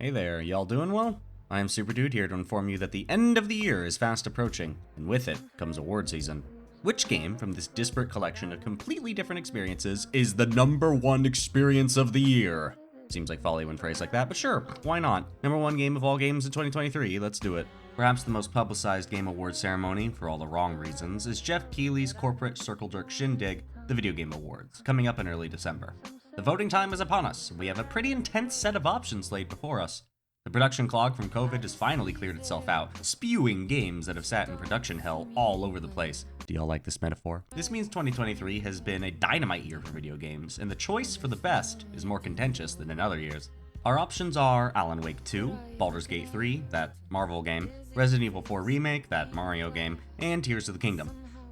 Hey there, y'all doing well? I am Super Dude here to inform you that the end of the year is fast approaching, and with it comes award season. Which game from this disparate collection of completely different experiences is the #1 experience of the year? Seems like folly when phrased like that, but sure, why not? #1 game of all games in 2023, let's do it. Perhaps the most publicized game award ceremony, for all the wrong reasons, is Jeff Keighley's corporate circle jerk shindig, the Video Game Awards, coming up in early December. The voting time is upon us, and we have a pretty intense set of options laid before us. The production clog from COVID has finally cleared itself out, spewing games that have sat in production hell all over the place. Do y'all like this metaphor? This means 2023 has been a dynamite year for video games, and the choice for the best is more contentious than in other years. Our options are Alan Wake 2, Baldur's Gate 3, that Marvel game, Resident Evil 4 Remake, that Mario game, and Tears of the Kingdom.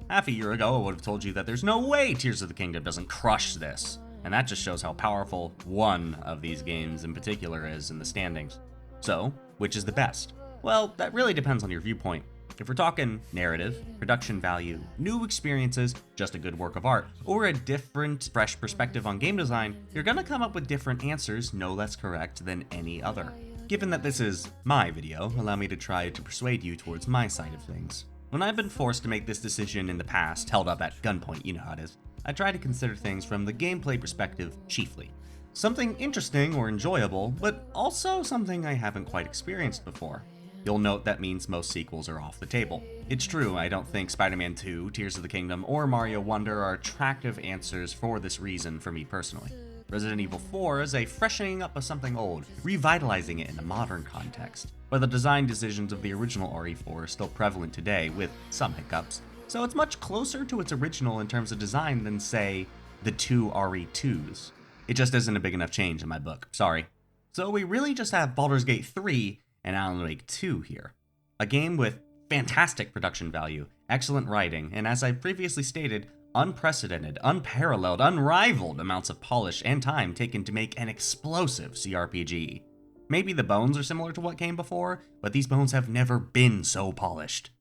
Half a year ago, I would have told you that there's no way Tears of the Kingdom doesn't crush this, and that just shows how powerful one of these games in particular is in the standings. So, which is the best? Well, that really depends on your viewpoint. If we're talking narrative, production value, new experiences, just a good work of art, or a different, fresh perspective on game design, you're gonna come up with different answers no less correct than any other. Given that this is my video, allow me to try to persuade you towards my side of things. When I've been forced to make this decision in the past, held up at gunpoint, you know how it is, I try to consider things from the gameplay perspective chiefly. Something interesting or enjoyable, but also something I haven't quite experienced before. You'll note that means most sequels are off the table. It's true, I don't think Spider-Man 2, Tears of the Kingdom, or Mario Wonder are attractive answers for this reason for me personally. Resident Evil 4 is a freshening up of something old, revitalizing it in a modern context. But the design decisions of the original RE4 are still prevalent today, with some hiccups. So it's much closer to its original in terms of design than, say, the two RE2s. It just isn't a big enough change in my book, sorry. So we really just have Baldur's Gate 3 and Alan Wake 2 here. A game with fantastic production value, excellent writing, and as I previously stated, unprecedented, unparalleled, unrivaled amounts of polish and time taken to make an explosive CRPG. Maybe the bones are similar to what came before, but these bones have never been so polished.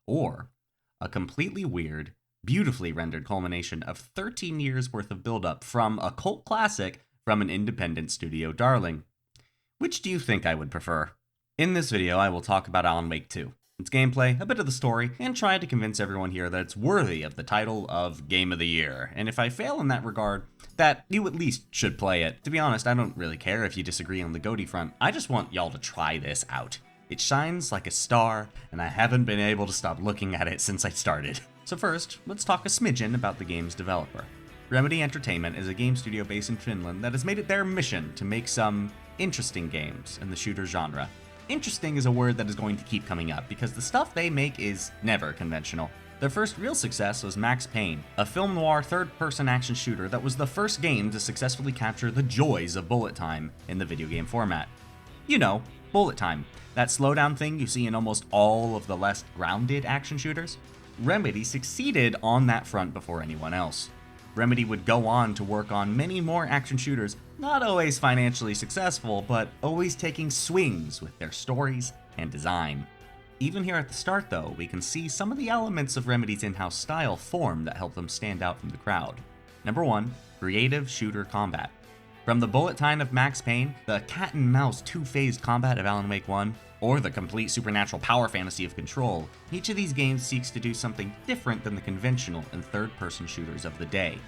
Or a completely weird, beautifully rendered culmination of 13 years worth of build-up from a cult classic from an independent studio darling. Which do you think I would prefer? In this video, I will talk about Alan Wake 2, its gameplay, a bit of the story, and try to convince everyone here that it's worthy of the title of Game of the Year. And if I fail in that regard, that you at least should play it. To be honest, I don't really care if you disagree on the GotY front, I just want y'all to try this out. It shines like a star, and I haven't been able to stop looking at it since I started. So first, let's talk a smidgen about the game's developer. Remedy Entertainment is a game studio based in Finland that has made it their mission to make some interesting games in the shooter genre. Interesting is a word that is going to keep coming up because the stuff they make is never conventional. Their first real success was Max Payne, a film noir third-person action shooter that was the first game to successfully capture the joys of bullet time in the video game format. You know, bullet time, that slowdown thing you see in almost all of the less grounded action shooters. Remedy succeeded on that front before anyone else. Remedy would go on to work on many more action shooters, not always financially successful, but always taking swings with their stories and design. Even here at the start though, we can see some of the elements of Remedy's in-house style form that help them stand out from the crowd. Number 1, creative shooter combat. From the bullet time of Max Payne, the cat and mouse two-phased combat of Alan Wake 1, or the complete supernatural power fantasy of Control, each of these games seeks to do something different than the conventional and third-person shooters of the day.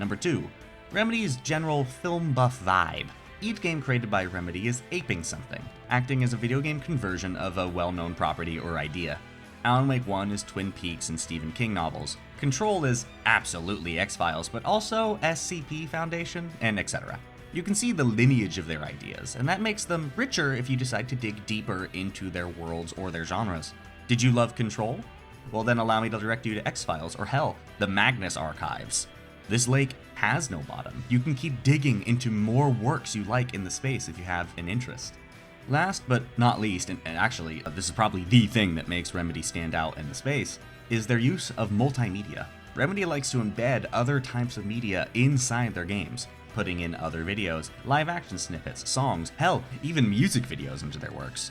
Number 2, Remedy's general film buff vibe. Each game created by Remedy is aping something, acting as a video game conversion of a well-known property or idea. Alan Wake 1 is Twin Peaks and Stephen King novels. Control is absolutely X-Files, but also SCP Foundation, and etc. You can see the lineage of their ideas, and that makes them richer if you decide to dig deeper into their worlds or their genres. Did you love Control? Well then allow me to direct you to X-Files, or hell, the Magnus Archives. This lake has no bottom. You can keep digging into more works you like in the space if you have an interest. Last but not least, and actually this is probably the thing that makes Remedy stand out in the space, is their use of multimedia. Remedy likes to embed other types of media inside their games, putting in other videos, live action snippets, songs, hell, even music videos into their works.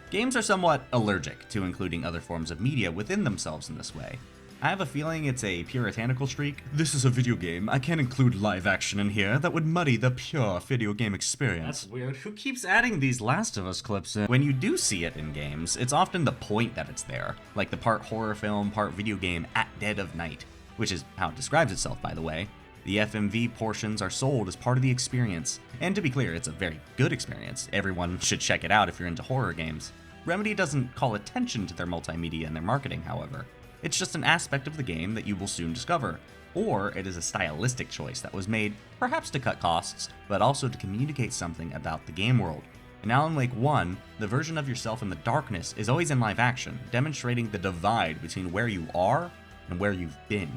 Games are somewhat allergic to including other forms of media within themselves in this way. I have a feeling it's a puritanical streak. This is a video game. I can't include live action in here. That would muddy the pure video game experience. That's weird. Who keeps adding these Last of Us clips in? When you do see it in games, it's often the point that it's there. Like the part horror film, part video game at dead of night, which is how it describes itself, by the way. The FMV portions are sold as part of the experience. And to be clear, it's a very good experience. Everyone should check it out if you're into horror games. Remedy doesn't call attention to their multimedia in their marketing, however. It's just an aspect of the game that you will soon discover, or it is a stylistic choice that was made, perhaps to cut costs, but also to communicate something about the game world. In Alan Wake 1, the version of yourself in the darkness is always in live action, demonstrating the divide between where you are and where you've been.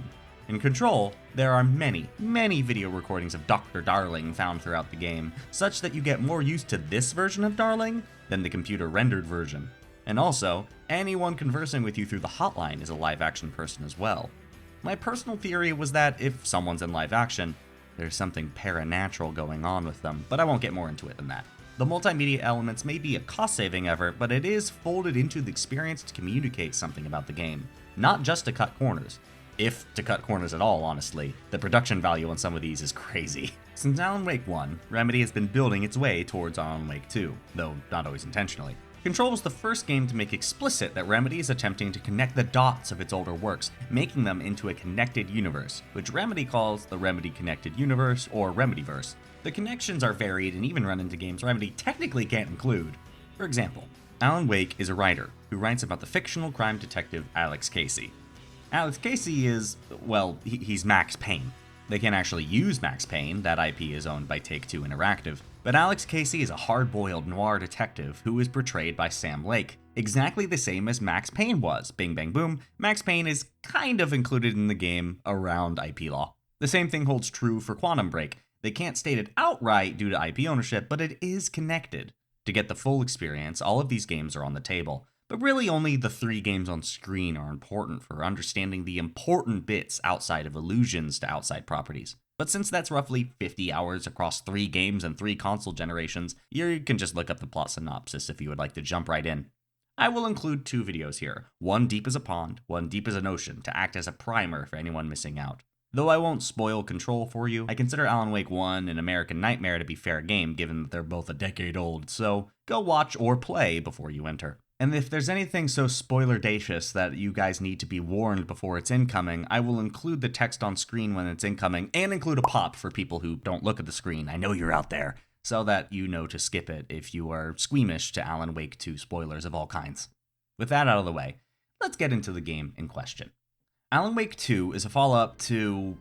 In Control, there are many, many video recordings of Dr. Darling found throughout the game, such that you get more used to this version of Darling than the computer-rendered version. And also, anyone conversing with you through the hotline is a live-action person as well. My personal theory was that if someone's in live action, there's something paranatural going on with them, but I won't get more into it than that. The multimedia elements may be a cost-saving effort, but it is folded into the experience to communicate something about the game, not just to cut corners. If to cut corners at all, honestly. The production value on some of these is crazy. Since Alan Wake 1, Remedy has been building its way towards Alan Wake 2, though not always intentionally. Control was the first game to make explicit that Remedy is attempting to connect the dots of its older works, making them into a connected universe, which Remedy calls the Remedy Connected Universe, or Remedyverse. The connections are varied and even run into games Remedy technically can't include. For example, Alan Wake is a writer who writes about the fictional crime detective Alex Casey. Alex Casey is, well, he's Max Payne. They can't actually use Max Payne, that IP is owned by Take-Two Interactive, but Alex Casey is a hard-boiled noir detective who is portrayed by Sam Lake, exactly the same as Max Payne was. Bing bang boom, Max Payne is kind of included in the game around IP law. The same thing holds true for Quantum Break. They can't state it outright due to IP ownership, but it is connected. To get the full experience, all of these games are on the table. But really only the 3 games on screen are important for understanding the important bits outside of allusions to outside properties. But since that's roughly 50 hours across 3 games and 3 console generations, you can just look up the plot synopsis if you would like to jump right in. I will include 2 videos here, one deep as a pond, one deep as an ocean, to act as a primer for anyone missing out. Though I won't spoil Control for you, I consider Alan Wake 1 and American Nightmare to be fair game given that they're both a decade old, so go watch or play before you enter. And if there's anything so spoiler-dacious that you guys need to be warned before it's incoming, I will include the text on screen when it's incoming, and include a pop for people who don't look at the screen, I know you're out there, so that you know to skip it if you are squeamish to Alan Wake 2 spoilers of all kinds. With that out of the way, let's get into the game in question. Alan Wake 2 is a follow-up to...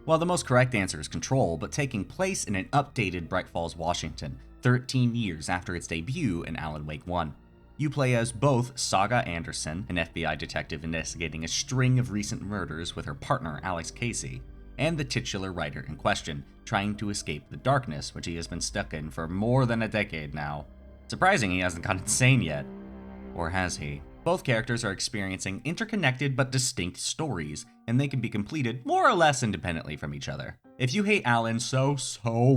Well, the most correct answer is Control, but taking place in an updated Bright Falls, Washington, 13 years after its debut in Alan Wake 1. You play as both Saga Anderson, an FBI detective investigating a string of recent murders with her partner Alex Casey, and the titular writer in question, trying to escape the darkness which he has been stuck in for more than a decade now. Surprising he hasn't gone insane yet. Or has he? Both characters are experiencing interconnected but distinct stories, and they can be completed more or less independently from each other. If you hate Alan so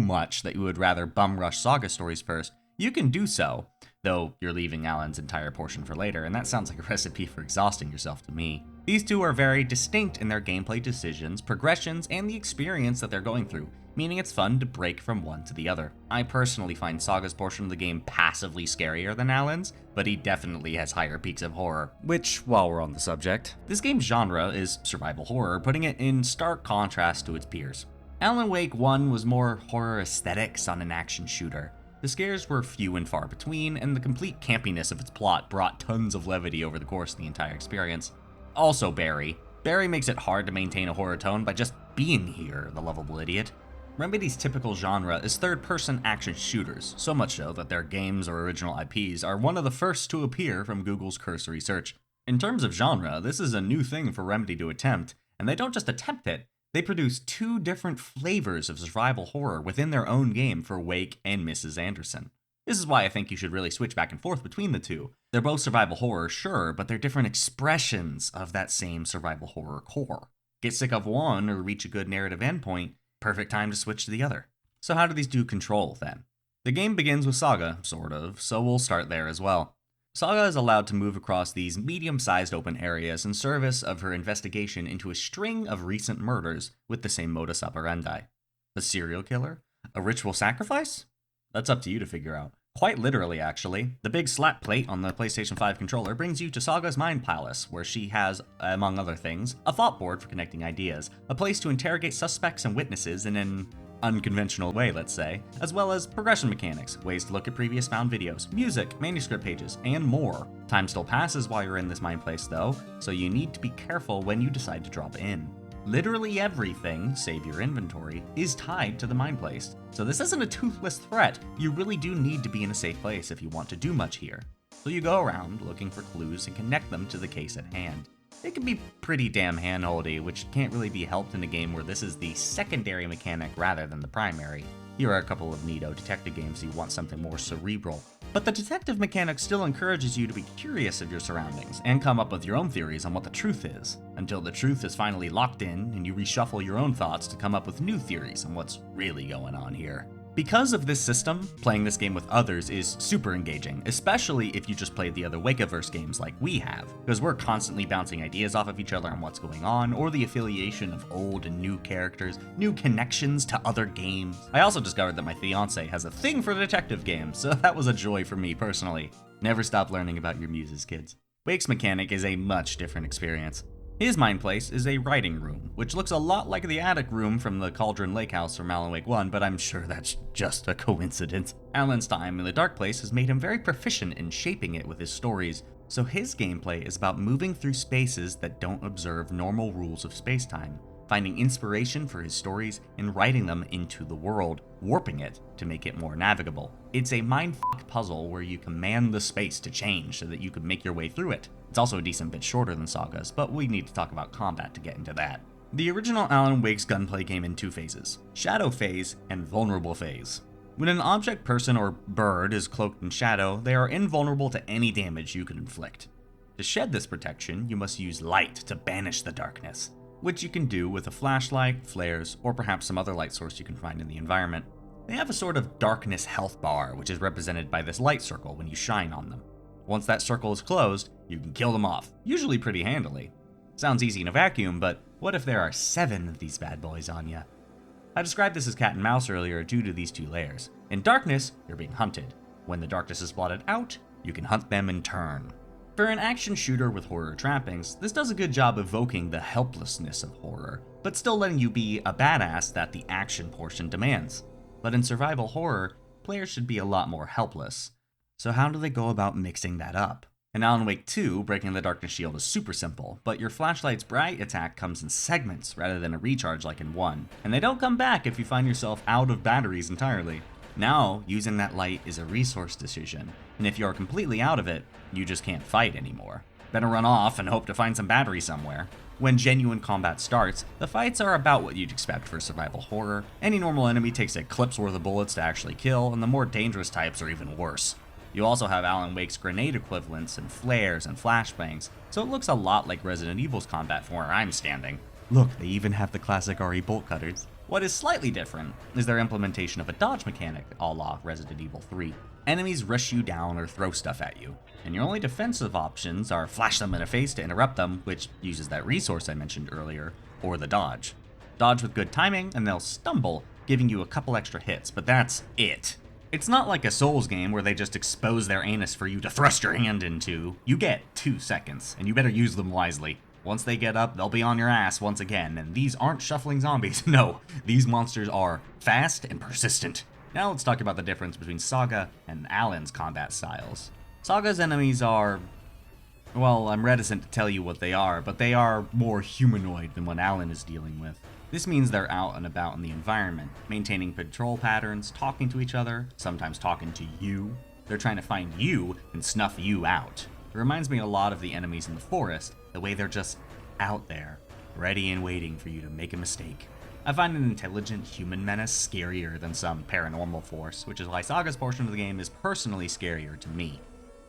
much that you would rather bum rush Saga stories first, you can do so, though you're leaving Alan's entire portion for later, and that sounds like a recipe for exhausting yourself to me. These two are very distinct in their gameplay decisions, progressions, and the experience that they're going through, meaning it's fun to break from one to the other. I personally find Saga's portion of the game passively scarier than Alan's, but he definitely has higher peaks of horror. Which, while we're on the subject, this game's genre is survival horror, putting it in stark contrast to its peers. Alan Wake 1 was more horror aesthetics on an action shooter. The scares were few and far between, and the complete campiness of its plot brought tons of levity over the course of the entire experience. Also Barry. Barry makes it hard to maintain a horror tone by just being here, the lovable idiot. Remedy's typical genre is third-person action shooters, so much so that their games or original IPs are one of the first to appear from Google's cursory search. In terms of genre, this is a new thing for Remedy to attempt, and they don't just attempt it, they produce 2 different flavors of survival horror within their own game for Wake and Mrs. Anderson. This is why I think you should really switch back and forth between the two. They're both survival horror, sure, but they're different expressions of that same survival horror core. Get sick of one or reach a good narrative endpoint, perfect time to switch to the other. So how do these do Control, then? The game begins with Saga, sort of, so we'll start there as well. Saga is allowed to move across these medium-sized open areas in service of her investigation into a string of recent murders with the same modus operandi. A serial killer? A ritual sacrifice? That's up to you to figure out. Quite literally, actually. The big slap plate on the PlayStation 5 controller brings you to Saga's Mind Palace, where she has, among other things, a thought board for connecting ideas, a place to interrogate suspects and witnesses in an unconventional way, let's say, as well as progression mechanics, ways to look at previous found videos, music, manuscript pages, and more. Time still passes while you're in this mind place though, so you need to be careful when you decide to drop in. Literally everything, save your inventory, is tied to the mind place. So this isn't a toothless threat. You really do need to be in a safe place if you want to do much here. So you go around looking for clues and connect them to the case at hand. It can be pretty damn handholdy, which can't really be helped in a game where this is the secondary mechanic rather than the primary. Here are a couple of neato detective games you want something more cerebral. But the detective mechanic still encourages you to be curious of your surroundings and come up with your own theories on what the truth is, until the truth is finally locked in and you reshuffle your own thoughts to come up with new theories on what's really going on here. Because of this system, playing this game with others is super engaging, especially if you just played the other Wakeaverse games like we have, because we're constantly bouncing ideas off of each other on what's going on, or the affiliation of old and new characters, new connections to other games. I also discovered that my fiance has a thing for detective games, so that was a joy for me personally. Never stop learning about your muses, kids. Wake's mechanic is a much different experience. His mind place is a writing room, which looks a lot like the attic room from the Cauldron Lake House from Alan Wake 1, but I'm sure that's just a coincidence. Alan's time in the dark place has made him very proficient in shaping it with his stories, so his gameplay is about moving through spaces that don't observe normal rules of space-time, finding inspiration for his stories and writing them into the world, warping it to make it more navigable. It's a mindfuck puzzle where you command the space to change so that you can make your way through it. It's also a decent bit shorter than Saga's, but we need to talk about combat to get into that. The original Alan Wake's gunplay came in two phases: Shadow Phase and Vulnerable Phase. When an object, person, or bird is cloaked in shadow, they are invulnerable to any damage you can inflict. To shed this protection, you must use light to banish the darkness, which you can do with a flashlight, flares, or perhaps some other light source you can find in the environment. They have a sort of darkness health bar, which is represented by this light circle when you shine on them. Once that circle is closed, you can kill them off, usually pretty handily. Sounds easy in a vacuum, but what if there are 7 of these bad boys on ya? I described this as cat and mouse earlier due to these two layers. In darkness, you're being hunted. When the darkness is blotted out, you can hunt them in turn. For an action shooter with horror trappings, this does a good job evoking the helplessness of horror, but still letting you be a badass that the action portion demands. But in survival horror, players should be a lot more helpless. So how do they go about mixing that up? In Alan Wake 2, breaking the darkness shield is super simple, but your flashlight's bright attack comes in segments rather than a recharge like in 1, and they don't come back if you find yourself out of batteries entirely. Now, using that light is a resource decision, and if you're completely out of it, you just can't fight anymore. Better run off and hope to find some battery somewhere. When genuine combat starts, the fights are about what you'd expect for survival horror. Any normal enemy takes a clip's worth of bullets to actually kill, and the more dangerous types are even worse. You also have Alan Wake's grenade equivalents and flares and flashbangs, so it looks a lot like Resident Evil's combat from where I'm standing. Look, they even have the classic RE bolt cutters. What is slightly different is their implementation of a dodge mechanic, a la Resident Evil 3. Enemies rush you down or throw stuff at you, and your only defensive options are flash them in the face to interrupt them, which uses that resource I mentioned earlier, or the dodge. Dodge with good timing and they'll stumble, giving you a couple extra hits, but that's it. It's not like a Souls game where they just expose their anus for you to thrust your hand into. You get 2 seconds, and you better use them wisely. Once they get up, they'll be on your ass once again, and these aren't shuffling zombies. No, these monsters are fast and persistent. Now let's talk about the difference between Saga and Alan's combat styles. Saga's enemies are... well, I'm reticent to tell you what they are, but they are more humanoid than what Alan is dealing with. This means they're out and about in the environment, maintaining patrol patterns, talking to each other, sometimes talking to you. They're trying to find you and snuff you out. It reminds me a lot of the enemies in the forest, the way they're just out there, ready and waiting for you to make a mistake. I find an intelligent human menace scarier than some paranormal force, which is why Saga's portion of the game is personally scarier to me.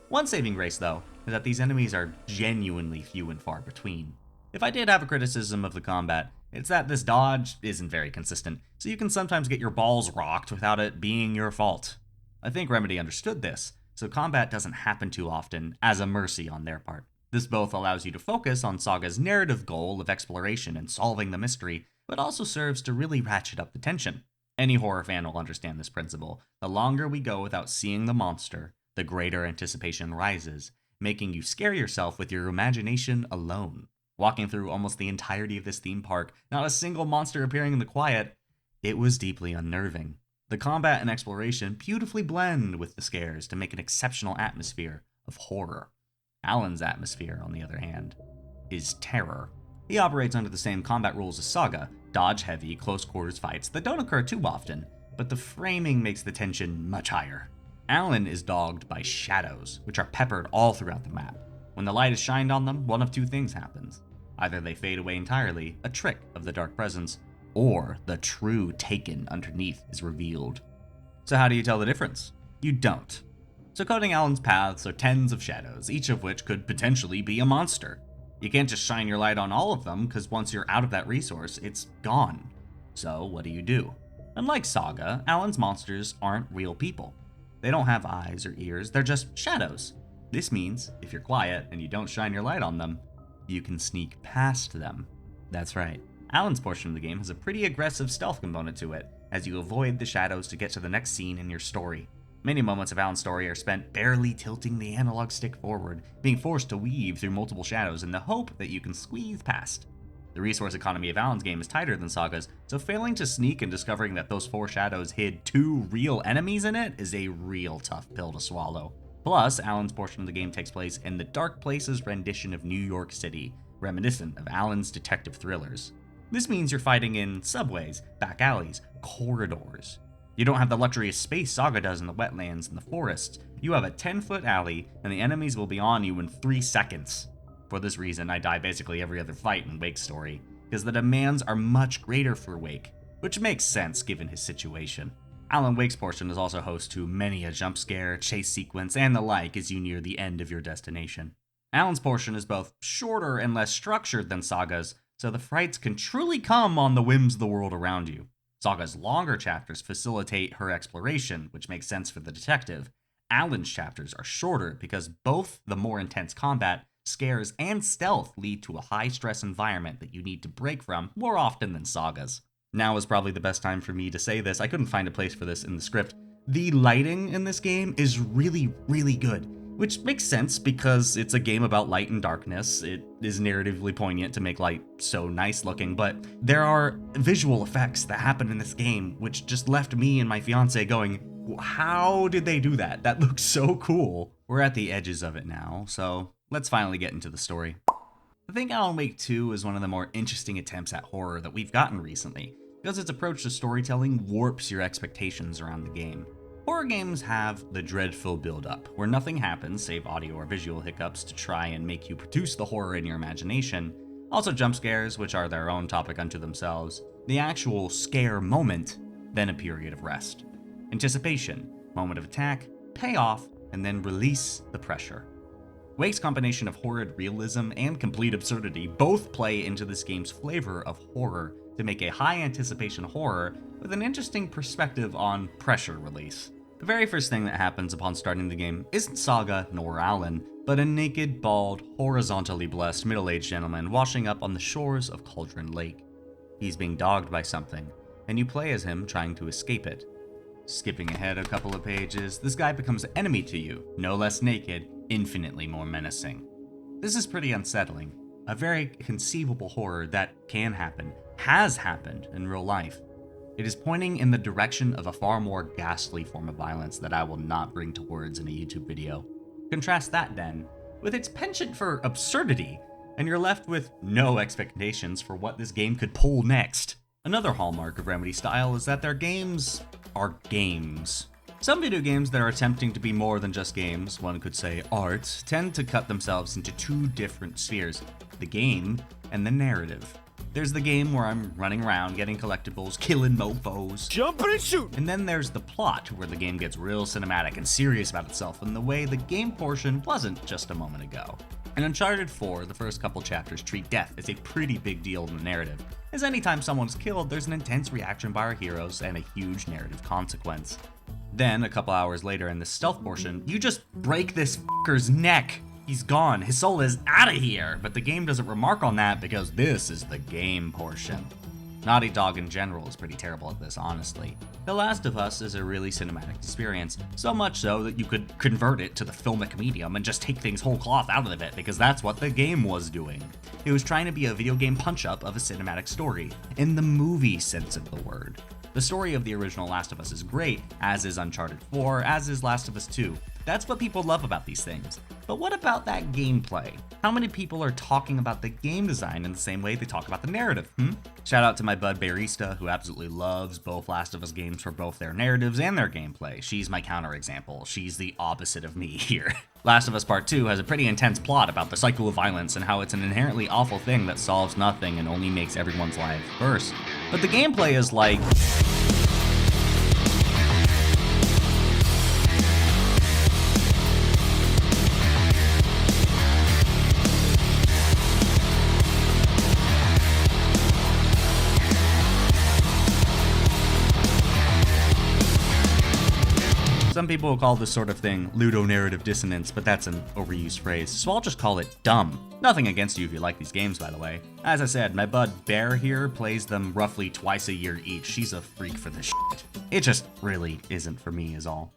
One saving grace, though, is that these enemies are genuinely few and far between. If I did have a criticism of the combat, it's that this dodge isn't very consistent, so you can sometimes get your balls rocked without it being your fault. I think Remedy understood this, so combat doesn't happen too often as a mercy on their part. This both allows you to focus on Saga's narrative goal of exploration and solving the mystery, but also serves to really ratchet up the tension. Any horror fan will understand this principle. The longer we go without seeing the monster, the greater anticipation rises, making you scare yourself with your imagination alone. Walking through almost the entirety of this theme park, not a single monster appearing in the quiet, it was deeply unnerving. The combat and exploration beautifully blend with the scares to make an exceptional atmosphere of horror. Alan's atmosphere, on the other hand, is terror. He operates under the same combat rules as Saga, dodge-heavy, close-quarters fights that don't occur too often, but the framing makes the tension much higher. Alan is dogged by shadows, which are peppered all throughout the map. When the light is shined on them, one of two things happens. Either they fade away entirely, a trick of the dark presence, or the true Taken underneath is revealed. So how do you tell the difference? You don't. So coding Alan's paths are tens of shadows, each of which could potentially be a monster. You can't just shine your light on all of them, because once you're out of that resource, it's gone. So what do? Unlike Saga, Alan's monsters aren't real people. They don't have eyes or ears, they're just shadows. This means, if you're quiet and you don't shine your light on them, you can sneak past them. That's right. Alan's portion of the game has a pretty aggressive stealth component to it, as you avoid the shadows to get to the next scene in your story. Many moments of Alan's story are spent barely tilting the analog stick forward, being forced to weave through multiple shadows in the hope that you can squeeze past. The resource economy of Alan's game is tighter than Saga's, so failing to sneak and discovering that those 4 shadows hid 2 real enemies in it is a real tough pill to swallow. Plus, Alan's portion of the game takes place in the Dark Places rendition of New York City, reminiscent of Alan's detective thrillers. This means you're fighting in subways, back alleys, corridors. You don't have the luxury of space Saga does in the wetlands and the forests. You have a 10-foot alley, and the enemies will be on you in 3 seconds. For this reason, I die basically every other fight in Wake's story, because the demands are much greater for Wake, which makes sense given his situation. Alan Wake's portion is also host to many a jump scare, chase sequence, and the like as you near the end of your destination. Alan's portion is both shorter and less structured than Saga's, so the frights can truly come on the whims of the world around you. Saga's longer chapters facilitate her exploration, which makes sense for the detective. Alan's chapters are shorter because both the more intense combat, scares, and stealth lead to a high-stress environment that you need to break from more often than Saga's. Now is probably the best time for me to say this. I couldn't find a place for this in the script. The lighting in this game is really, really good, which makes sense because it's a game about light and darkness. It is narratively poignant to make light so nice looking, but there are visual effects that happen in this game which just left me and my fiance going, how did they do that? That looks so cool. We're at the edges of it now, so let's finally get into the story. I think Alan Wake 2 is one of the more interesting attempts at horror that we've gotten recently, because its approach to storytelling warps your expectations around the game. Horror games have the dreadful build-up, where nothing happens save audio or visual hiccups to try and make you produce the horror in your imagination. Also jump scares, which are their own topic unto themselves. The actual scare moment, then a period of rest. Anticipation, moment of attack, payoff, and then release the pressure. Wake's combination of horrid realism and complete absurdity both play into this game's flavor of horror to make a high anticipation horror with an interesting perspective on pressure release. The very first thing that happens upon starting the game isn't Saga nor Alan, but a naked, bald, horizontally blessed middle-aged gentleman washing up on the shores of Cauldron Lake. He's being dogged by something, and you play as him trying to escape it. Skipping ahead a couple of pages, this guy becomes an enemy to you, no less naked, infinitely more menacing. This is pretty unsettling. A very conceivable horror that can happen, has happened in real life. It is pointing in the direction of a far more ghastly form of violence that I will not bring to words in a YouTube video. Contrast that then with its penchant for absurdity, and you're left with no expectations for what this game could pull next. Another hallmark of Remedy style is that their games are games. Some video games that are attempting to be more than just games, one could say art, tend to cut themselves into 2 different spheres, the game and the narrative. There's the game where I'm running around getting collectibles, killing mofos, jumping and shooting. And then there's the plot where the game gets real cinematic and serious about itself in the way the game portion wasn't just a moment ago. In Uncharted 4, the first couple chapters treat death as a pretty big deal in the narrative, as anytime someone's killed, there's an intense reaction by our heroes and a huge narrative consequence. Then, a couple hours later in the stealth portion, you just break this fucker's neck. He's gone. His soul is out of here. But the game doesn't remark on that because this is the game portion. Naughty Dog in general is pretty terrible at this, honestly. The Last of Us is a really cinematic experience, so much so that you could convert it to the filmic medium and just take things whole cloth out of it because that's what the game was doing. It was trying to be a video game punch-up of a cinematic story, in the movie sense of the word. The story of the original Last of Us is great, as is Uncharted 4, as is Last of Us 2. That's what people love about these things. But what about that gameplay? How many people are talking about the game design in the same way they talk about the narrative, Shout out to my bud Barista, who absolutely loves both Last of Us games for both their narratives and their gameplay. She's my counterexample. She's the opposite of me here. Last of Us Part 2 has a pretty intense plot about the cycle of violence and how it's an inherently awful thing that solves nothing and only makes everyone's lives worse. But the gameplay is like... Some people will call this sort of thing ludonarrative dissonance, but that's an overused phrase, so I'll just call it dumb. Nothing against you if you like these games, by the way. As I said, my bud Bear here plays them roughly twice a year each. She's a freak for this shit. It just really isn't for me is all.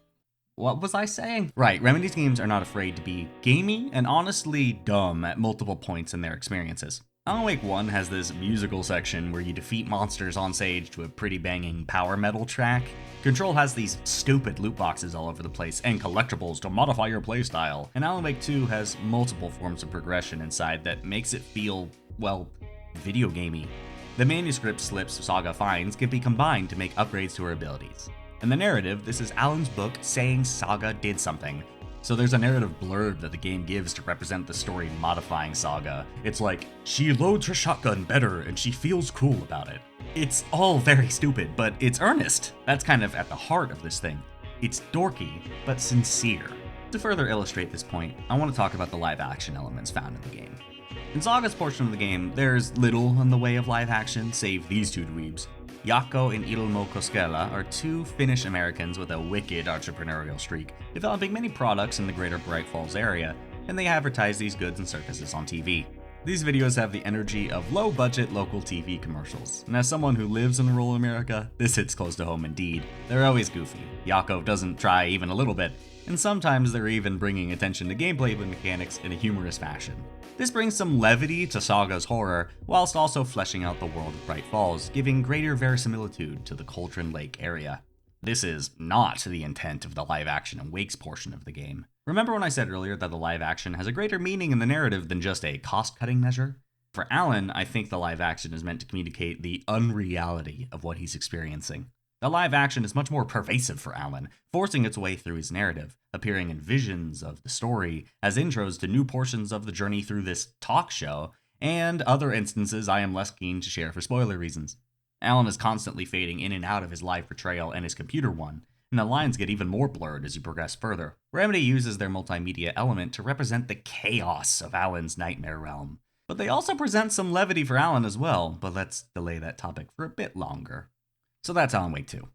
What was I saying? Right, Remedy's games are not afraid to be gamey and honestly dumb at multiple points in their experiences. Alan Wake 1 has this musical section where you defeat monsters on stage to a pretty banging power metal track. Control has these stupid loot boxes all over the place and collectibles to modify your playstyle. And Alan Wake 2 has multiple forms of progression inside that makes it feel, well, video gamey. The manuscript slips Saga finds can be combined to make upgrades to her abilities. In the narrative, this is Alan's book saying Saga did something. So there's a narrative blurb that the game gives to represent the story modifying Saga. It's like, she loads her shotgun better and she feels cool about it. It's all very stupid, but it's earnest. That's kind of at the heart of this thing. It's dorky, but sincere. To further illustrate this point, I want to talk about the live action elements found in the game. In Saga's portion of the game, there's little in the way of live action, save these two dweebs. Jaakko and Ilmo Koskela are two Finnish Americans with a wicked entrepreneurial streak, developing many products in the greater Bright Falls area, and they advertise these goods and services on TV. These videos have the energy of low-budget local TV commercials, and as someone who lives in rural America, this hits close to home indeed. They're always goofy. Jaakko doesn't try even a little bit, and sometimes they're even bringing attention to gameplay mechanics in a humorous fashion. This brings some levity to Saga's horror, whilst also fleshing out the world of Bright Falls, giving greater verisimilitude to the Cauldron Lake area. This is not the intent of the live-action and Wakes portion of the game. Remember when I said earlier that the live-action has a greater meaning in the narrative than just a cost-cutting measure? For Alan, I think the live-action is meant to communicate the unreality of what he's experiencing. The live-action is much more pervasive for Alan, forcing its way through his narrative, appearing in visions of the story, as intros to new portions of the journey through this talk show, and other instances I am less keen to share for spoiler reasons. Alan is constantly fading in and out of his live portrayal and his computer one, and the lines get even more blurred as you progress further. Remedy uses their multimedia element to represent the chaos of Alan's nightmare realm, but they also present some levity for Alan as well, but let's delay that topic for a bit longer. So that's Alan Wake 2.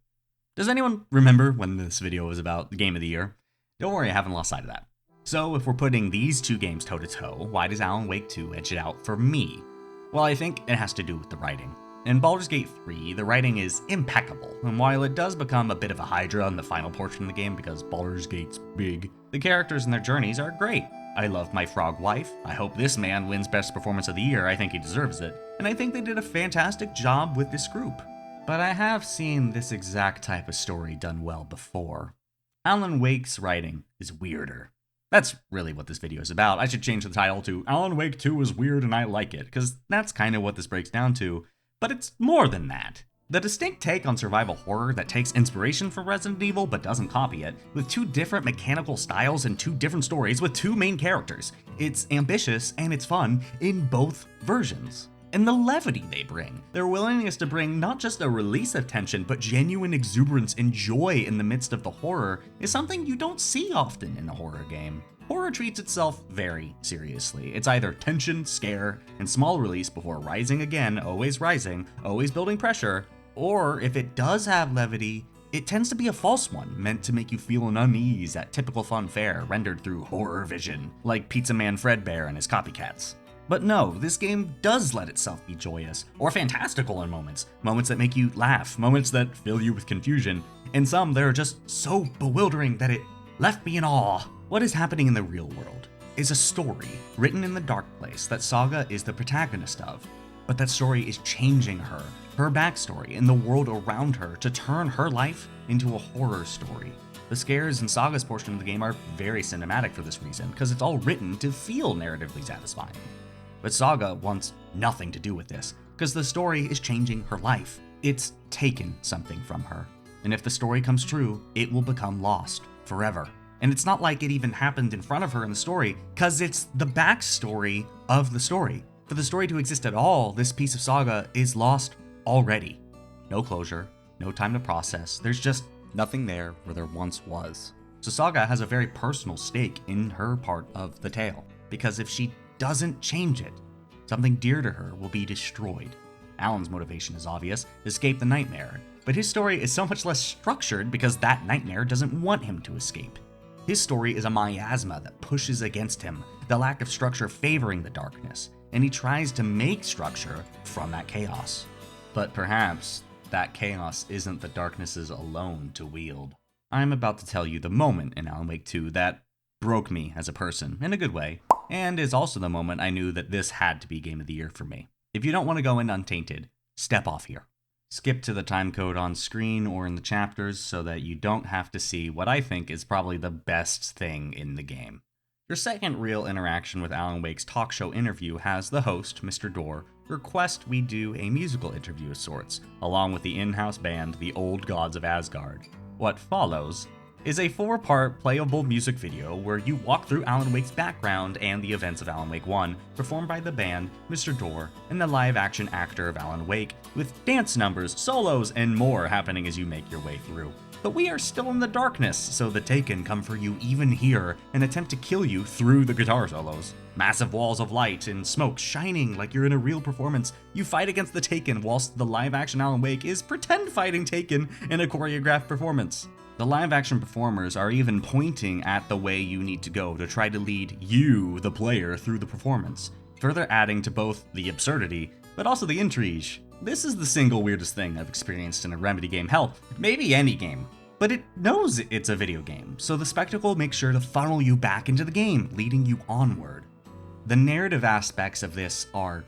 Does anyone remember when this video was about the game of the year? Don't worry, I haven't lost sight of that. So if we're putting these two games toe-to-toe, why does Alan Wake 2 edge it out for me? Well, I think it has to do with the writing. In Baldur's Gate 3, the writing is impeccable, and while it does become a bit of a hydra in the final portion of the game because Baldur's Gate's big, the characters and their journeys are great. I love my frog wife. I hope this man wins Best Performance of the Year. I think he deserves it. And I think they did a fantastic job with this group. But I have seen this exact type of story done well before. Alan Wake's writing is weirder. That's really what this video is about. I should change the title to Alan Wake 2 is weird and I like it, because that's kind of what this breaks down to. But it's more than that. The distinct take on survival horror that takes inspiration from Resident Evil but doesn't copy it, with two different mechanical styles and two different stories with two main characters. It's ambitious and it's fun in both versions. And the levity they bring, their willingness to bring not just a release of tension, but genuine exuberance and joy in the midst of the horror is something you don't see often in a horror game. Horror treats itself very seriously. It's either tension, scare, and small release before rising again, always rising, always building pressure, or if it does have levity, it tends to be a false one, meant to make you feel an unease at typical fun fare rendered through horror vision, like Pizza Man Fredbear and his copycats. But no, this game does let itself be joyous, or fantastical in moments that make you laugh, moments that fill you with confusion, and some that are just so bewildering that it left me in awe. What is happening in the real world is a story written in the dark place that Saga is the protagonist of, but that story is changing her backstory, and the world around her to turn her life into a horror story. The scares in Saga's portion of the game are very cinematic for this reason, because it's all written to feel narratively satisfying. But Saga wants nothing to do with this, because the story is changing her life. It's taken something from her. And if the story comes true, it will become lost forever. And it's not like it even happened in front of her in the story, because it's the backstory of the story. For the story to exist at all, this piece of Saga is lost already. No closure, no time to process, there's just nothing there where there once was. So Saga has a very personal stake in her part of the tale, because if she doesn't change it, something dear to her will be destroyed. Alan's motivation is obvious, escape the nightmare, but his story is so much less structured because that nightmare doesn't want him to escape. His story is a miasma that pushes against him, the lack of structure favoring the darkness, and he tries to make structure from that chaos. But perhaps that chaos isn't the darkness's alone to wield. I'm about to tell you the moment in Alan Wake 2 that broke me as a person, in a good way, and is also the moment I knew that this had to be Game of the Year for me. If you don't want to go in untainted, step off here. Skip to the timecode on screen or in the chapters so that you don't have to see what I think is probably the best thing in the game. Your second real interaction with Alan Wake's talk show interview has the host, Mr. Dorr, request we do a musical interview of sorts, along with the in-house band, the Old Gods of Asgard. What follows is a 4-part playable music video where you walk through Alan Wake's background and the events of Alan Wake 1, performed by the band, Mr. Dorr, and the live-action actor of Alan Wake, with dance numbers, solos, and more happening as you make your way through. But we are still in the darkness, so the Taken come for you even here and attempt to kill you through the guitar solos. Massive walls of light and smoke shining like you're in a real performance. You fight against the Taken whilst the live-action Alan Wake is pretend fighting Taken in a choreographed performance. The live-action performers are even pointing at the way you need to go to try to lead you, the player, through the performance, further adding to both the absurdity, but also the intrigue. This is the single weirdest thing I've experienced in a Remedy game, hell, maybe any game. But it knows it's a video game, so the spectacle makes sure to funnel you back into the game, leading you onward. The narrative aspects of this are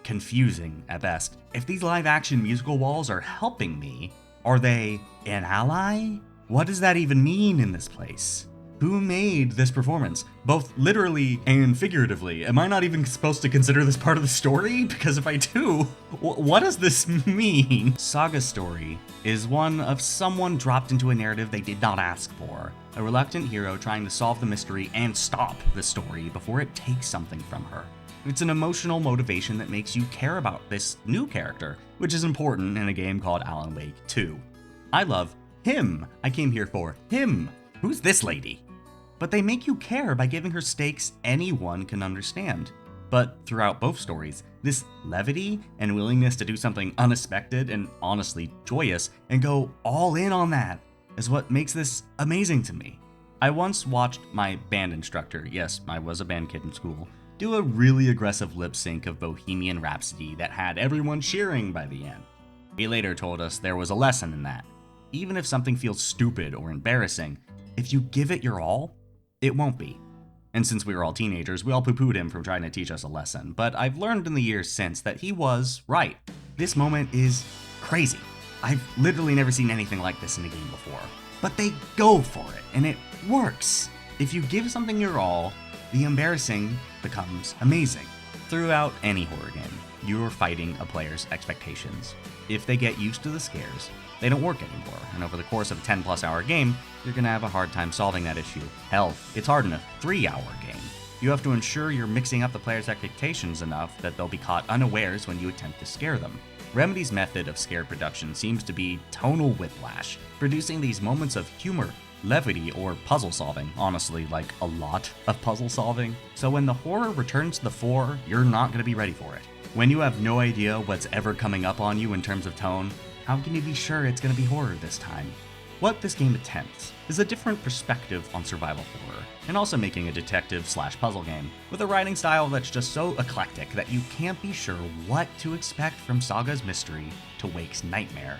confusing at best. If these live-action musical walls are helping me, are they an ally? What does that even mean in this place? Who made this performance? Both literally and figuratively. Am I not even supposed to consider this part of the story? Because if I do, what does this mean? Saga's story is one of someone dropped into a narrative they did not ask for. A reluctant hero trying to solve the mystery and stop the story before it takes something from her. It's an emotional motivation that makes you care about this new character, which is important in a game called Alan Wake 2. I love him. I came here for him. Who's this lady? But they make you care by giving her stakes anyone can understand. But throughout both stories, this levity and willingness to do something unexpected and honestly joyous and go all in on that is what makes this amazing to me. I once watched my band instructor, yes, I was a band kid in school, do a really aggressive lip sync of Bohemian Rhapsody that had everyone cheering by the end. He later told us there was a lesson in that. Even if something feels stupid or embarrassing, if you give it your all, it won't be. And since we were all teenagers, we all poo-pooed him for trying to teach us a lesson, but I've learned in the years since that he was right. This moment is crazy. I've literally never seen anything like this in a game before. But they go for it, and it works. If you give something your all, the embarrassing becomes amazing. Throughout any horror game, you're fighting a player's expectations. If they get used to the scares, they don't work anymore, and over the course of a 10+ hour game, you're gonna have a hard time solving that issue. Hell, it's hard in a 3-hour game. You have to ensure you're mixing up the player's expectations enough that they'll be caught unawares when you attempt to scare them. Remedy's method of scare production seems to be tonal whiplash, producing these moments of humor, levity, or puzzle solving, honestly, like a lot of puzzle solving. So when the horror returns to the fore, you're not gonna be ready for it. When you have no idea what's ever coming up on you in terms of tone, how can you be sure it's gonna be horror this time? What this game attempts is a different perspective on survival horror, and also making a detective/puzzle game, with a writing style that's just so eclectic that you can't be sure what to expect from Saga's mystery to Wake's nightmare.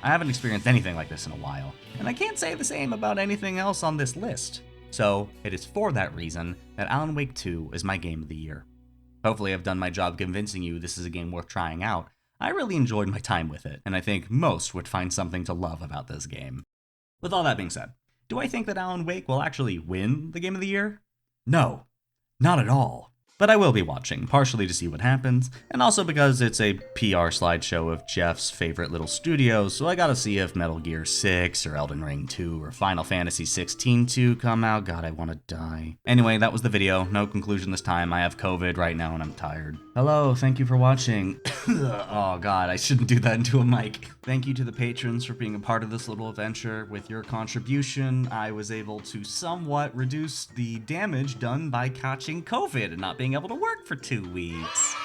I haven't experienced anything like this in a while, and I can't say the same about anything else on this list. So, it is for that reason that Alan Wake 2 is my game of the year. Hopefully I've done my job convincing you this is a game worth trying out. I really enjoyed my time with it, and I think most would find something to love about this game. With all that being said, do I think that Alan Wake will actually win the game of the year? No, not at all. But I will be watching, partially to see what happens, and also because it's a PR slideshow of Jeff's favorite little studios, so I gotta see if Metal Gear 6 or Elden Ring 2 or Final Fantasy 16 2 come out. God, I wanna die. Anyway, that was the video. No conclusion this time. I have COVID right now and I'm tired. Hello, thank you for watching. Oh god, I shouldn't do that into a mic. Thank you to the patrons for being a part of this little adventure. With your contribution, I was able to somewhat reduce the damage done by catching COVID and not being able to work for 2 weeks.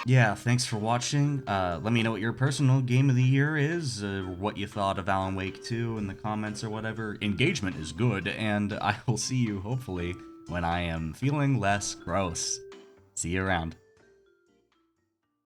Yeah, thanks for watching. Let me know what your personal game of the year is, what you thought of Alan Wake 2 in the comments or whatever. Engagement is good, and I will see you, hopefully, when I am feeling less gross. See you around.